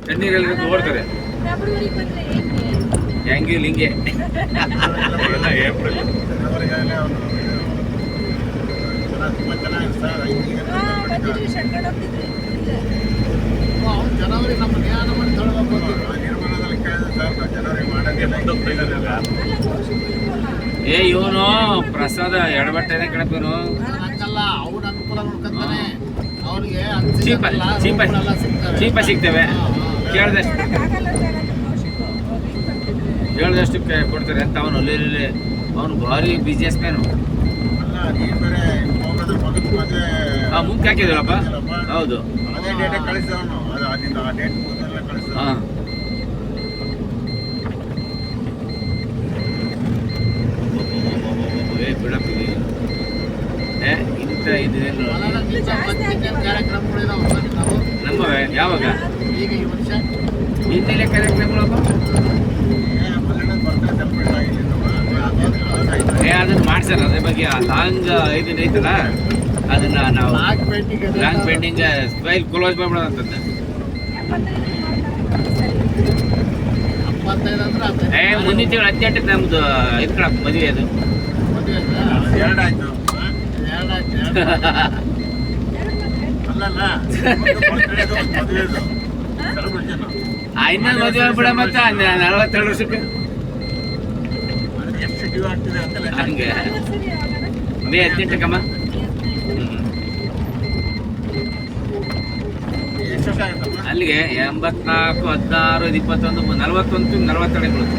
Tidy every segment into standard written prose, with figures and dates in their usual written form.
ತಣ್ಣೀರೆಲ್ಲ ಓಡ್ತಾರೆ ಹೆಂಗೆ ಹಿಂಗೆ ಏಪ್ರಿಲ್ ಜನವರಿ ನಮ್ಮ ಜ್ಞಾನ ಮಾಡಿ ನಿರ್ಮಾಣದಲ್ಲಿ ಕೇಳಿದ್ರೆ ಸರ್ ಜನವರಿ ಮಾಡೋದೇ ಏ ಇವನು ಪ್ರಸಾದ ಎಡಬಟ್ಟೆನೆ ಕಣಪ್ಪನು ಹಂಗಲ್ಲ ಅವ್ರ ಅನುಕೂಲ ನೋಡ್ಕೊಂತಾನೆ ಅವ್ರಿಗೆ ಚೀಪ ಸಿಗ್ತವೆ ಕೇಳ್ದಷ್ಟಕ್ಕೆ ಕೊಡ್ತಾರೆ ಅಂತ ಅವನು ಅಲ್ಲಿ ಅವನು ಭಾರಿ ಬಿಸ್ನೆಸ್ ಮ್ಯಾನು ಮುಂದೆ ಹಾಕಿದ್ರಪ್ಪ ಹೌದು ಅದೇ ಡೇಟ್ ಕಳಿಸಿದವನು ಅದು ಅಲ್ಲಿಂದ ಆ ಡೇಟ್ ಕಳಿಸಿದ ಹಾಂ ಬಿಡಪ್ಪ ಇಂಥ ಇದೇನು ನಮ್ಮವೇ ಯಾವಾಗ ಈಗ ಈ ವರ್ಷ ಹಿಂದಿನ ಕಾರ್ಯಕ್ರಮಗಳಪ್ಪ ಅದನ್ನು ಮಾಡ್ಸಲ್ಲ ಅದ್ರ ಬಗ್ಗೆ ಲಾಂಗ್ ಇದನ್ನ ಐತಲ್ಲ ಅದನ್ನ ನಾವು ಲಾಂಗ್ ಪೇಂಟಿಂಗ್ ಸ್ಟೈಲ್ ಕ್ಲೋಸ್ ಮಾಡ್ಬಿಡೋದಂತಂದ ಮುಂದಿನ ತಿಂಗಳು 18 ನಮ್ದು ಇದು ಕಣಪ್ಪ ಮದುವೆ ಅದು ಎರಡಾಯ್ತು ಇನ್ನೊಂದು ಮದುವೆ ಬಿಡ ಮತ್ತೆ 42 ವರ್ಷಕ್ಕೆ ಹಂಗೆ ಮೇ 18 ಅಲ್ಲಿಗೆ 84 16 21 41 42 ಬೀಳುತ್ತೆ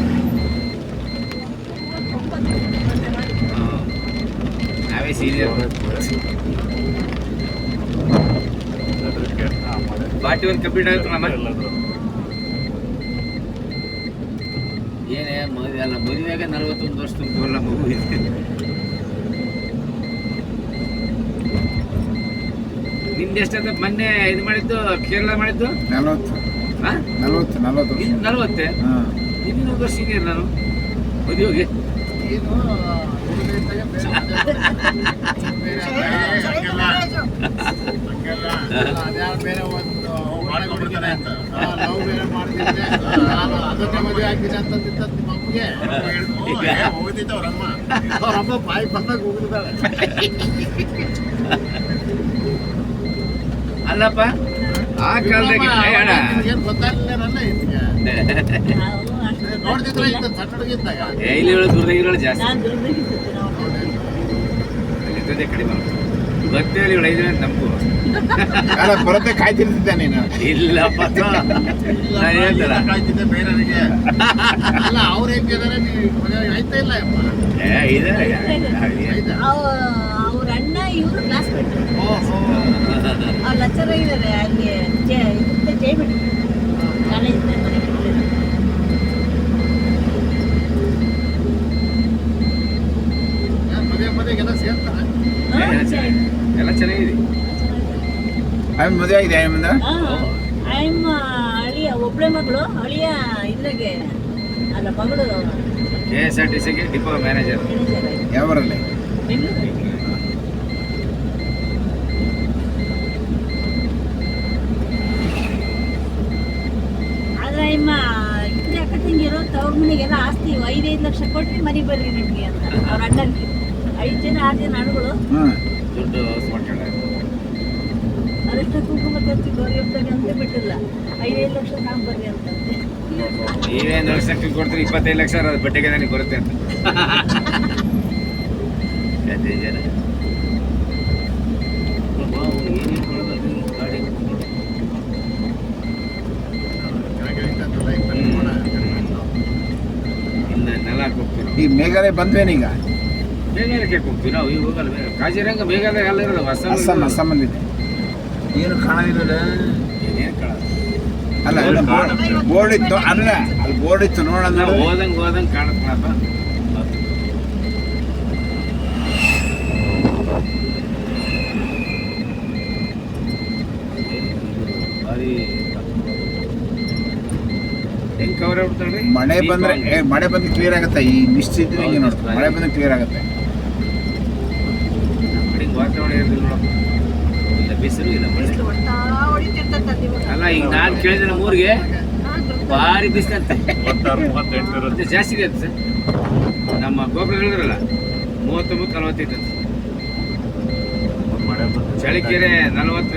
ನಾವೇ ಸೀನಿಯರ್ 41 ಕಂಪ್ಲೀಟ್ ಆಗುತ್ತೆ ನಮ್ಮ ಏನೇ ಮದುವೆ ಅಲ್ಲ ಮದುವೆಗೆ 41 ವರ್ಷ ತುಂಬಿಲ್ಲ ಮಗು ಇದೆ ನಿಮ್ದು ಎಷ್ಟಂತ ಮೊನ್ನೆ ಇದು ಮಾಡಿದ್ದು ಕೇರಳ ಮಾಡಿದ್ದು 40 ಇನ್ನೊಂದು ವರ್ಷ ಸೀನಿಯರ್ ನಾನು ಮದುವೆಗೆ ಬೇರೆ ಒಂದು ಮಾಡ್ಕೊಂಡ್ಬಿಡ್ತಾರೆ ಅಂತ ನಾವು ಬೇರೆ ಮಾಡ್ತಿದ್ದೆ ಅದಕ್ಕೆ ಮದುವೆ ಆಗ್ತಿದೆ ಅಂತಂದಿದ್ದ ನಿಮ್ಮ ಅಮ್ಮಗೆ ಹೋಗ್ತಿದ್ದ ಅವ್ರಮ್ಮ ಬಾಯಿ ಬಂದಾಗ ಹೋಗಿದ್ದಾಳೆ ಅಲ್ಲಪ್ಪ ಆ ಕಾಲದಾಗೆ ಏನು ಗೊತ್ತಾಗಲಿಲ್ಲ ಇದಕ್ಕೆ ನೋಡ್ತಿದ್ರೆ ಇಂಥ ಸಣ್ಣಗಿದ್ದಾಗ ಇಲ್ಲಿ ದೂರದಾಗಿರೋಳು ಜಾಸ್ತಿ ಕಡಿಮೆ ಭಕ್ತಿಯಲ್ಲಿ ಇವಳು 5 ಗಂಟೆ ನಮಗೂ ಬರುತ್ತೆ ಕಾಯ್ತಿರ್ತಿದ್ದೆ ನೀನು ಇಲ್ಲಪ್ಪ ನಾನು ಹೇಳ್ತಲ್ಲ ಕಾಯ್ತಿದ್ದೆ ಬೇರೆಯವರಿಗೆ ಅಲ್ಲ ಅವ್ರು ಹೆಂಗಿದ್ದಾರೆ ನೀವು ಆಯ್ತಾ ಇಲ್ಲ ಅವ್ರ ಅಣ್ಣ ಇವರು ಕ್ಲಾಸ್ಮೇಟ್ ಅವ್ರು ಲೆಕ್ಚರ್ ಆಗಿದ್ದಾರೆ ಅಲ್ಲಿ ಜೈಬಿಟ್ಟು ಕಾಲೇಜ್ ಮದುವೆಗೆಲ್ಲ ಸೇರ್ತಾರೆ ಎಲ್ಲ ಚೆನ್ನಾಗಿದೆ ಮದುವೆ ಆಗಿದೆ ಮುಂದೆ ಅಳಿಯ ಒಬ್ಬಳೆ ಮಗಳು ಅಳಿಯ ಇದ್ರಾಗೆ ಅಲ್ಲ ಮಗಳು KSRTCಗೆ ಡಿಪೋ ಮ್ಯಾನೇಜರ್ ಯಾವರಲ್ಲಿ ಆದ್ರೆ ಇಮ್ಮ ಇದ್ರೆ ಅಕ್ಕ ತಂಗಿರೋ ತವ್ರ ಮನೆಗೆಲ್ಲ ಆಸ್ತಿ 5-5 ಲಕ್ಷ ಕೊಟ್ರಿ ಮನೆ ಬರ್ರಿ ನಿಮ್ಗೆ ಅಂತ ಅವ್ರ ಅಣ್ಣನಿಗೆ 5 ಜನ 6 ಜನ ಹಣ್ಣುಗಳು ದುಡ್ಡು ಮಾಡ್ಕೊಂಡ ಅದೆಷ್ಟ ಕುಂಕುಮ ತರ್ಸಿ ಗೌರಿ ಹಬ್ಬದಾಗ ಅಂತ ಬಿಟ್ಟಿಲ್ಲ 5-5 ಲಕ್ಷ ನಾವು ಬರ್ರಿ ಅಂತಂತೆ ನೀವೇನು ಲಕ್ಷಕ್ಕೆ ಕೊಡ್ತೀರಿ 25 ಲಕ್ಷ ಅದು ಬಟ್ಟೆಗೆ ನನಗೆ ಬರುತ್ತೆ ಅಂತ ಅದೇ ಜನ ಇನ್ನು ನೆಲ ಹೋಗ್ತೀವಿ ಈ ಮೇಘಾಲಯ ಬಂದ್ವೇನೀಗ ಮೇಘಾಲಯಕ್ಕೆ ಹೋಗ್ತೀವಿ ನಾವು ಈಗ ಹೋಗಲ್ಲ ಕಾಜಿರಂಗ ಮೇಘಾಲಯ ಎಲ್ಲ ಇರೋದು ಅಸ್ಸಾಮಲ್ಲಿದೆ ಏನು ಕಾಣೋದಿಲ್ಲ ಏನೇನು ಕಾಣೋದು ಅಲ್ಲ ಬೋರ್ಡ್ ಇತ್ತು ಅಲ್ಲ ಅಲ್ಲಿ ಬೋರ್ಡ್ ಇತ್ತು ನೋಡಲ್ಲ ಹೋದಂಗೆ ಕಾಣುತ್ತಪ್ಪ ಭಾರಿ ಹೆಂಗೆ ಕವರ್ ಆಗ್ಬಿಡ್ತಾಳ್ರಿ ಮಳೆ ಬಂದ್ರೆ ಕ್ಲಿಯರ್ ಆಗುತ್ತೆ ಈ ಮಿಸ್ಟ್ ಇದ್ರೆ ಹಿಂಗೆ ನೋಡ್ತಾರೆ ಮಳೆ ಬಂದ್ರೆ ಕ್ಲಿಯರ್ ಆಗುತ್ತೆ ಕಡೆಗೆ ವಾತಾವರಣ ಇರಲಿಲ್ಲ ನೋಡಪ್ಪ ಇಲ್ಲ ಬಿಸಿಲು ಇಲ್ಲ ಮಳೆ ಅಲ್ಲ ಈಗ ನಾನು ಕೇಳಿದ್ರೆ 3ಗೆ ಭಾರಿ ಬಿಸಿಲಂತೆ 36-38 ಇರುತ್ತೆ. ಮತ್ತೆ ಜಾಸ್ತಿ ಇದೆ ಸರ್ ನಮ್ಮ ಗೋಪುರ ಹೇಳಿದ್ರಲ್ಲ 39-40 ಇರ್ತದೆ ಮಳೆ ಬಂದ್ರೆ ಚಳಿಕೆರೆ 40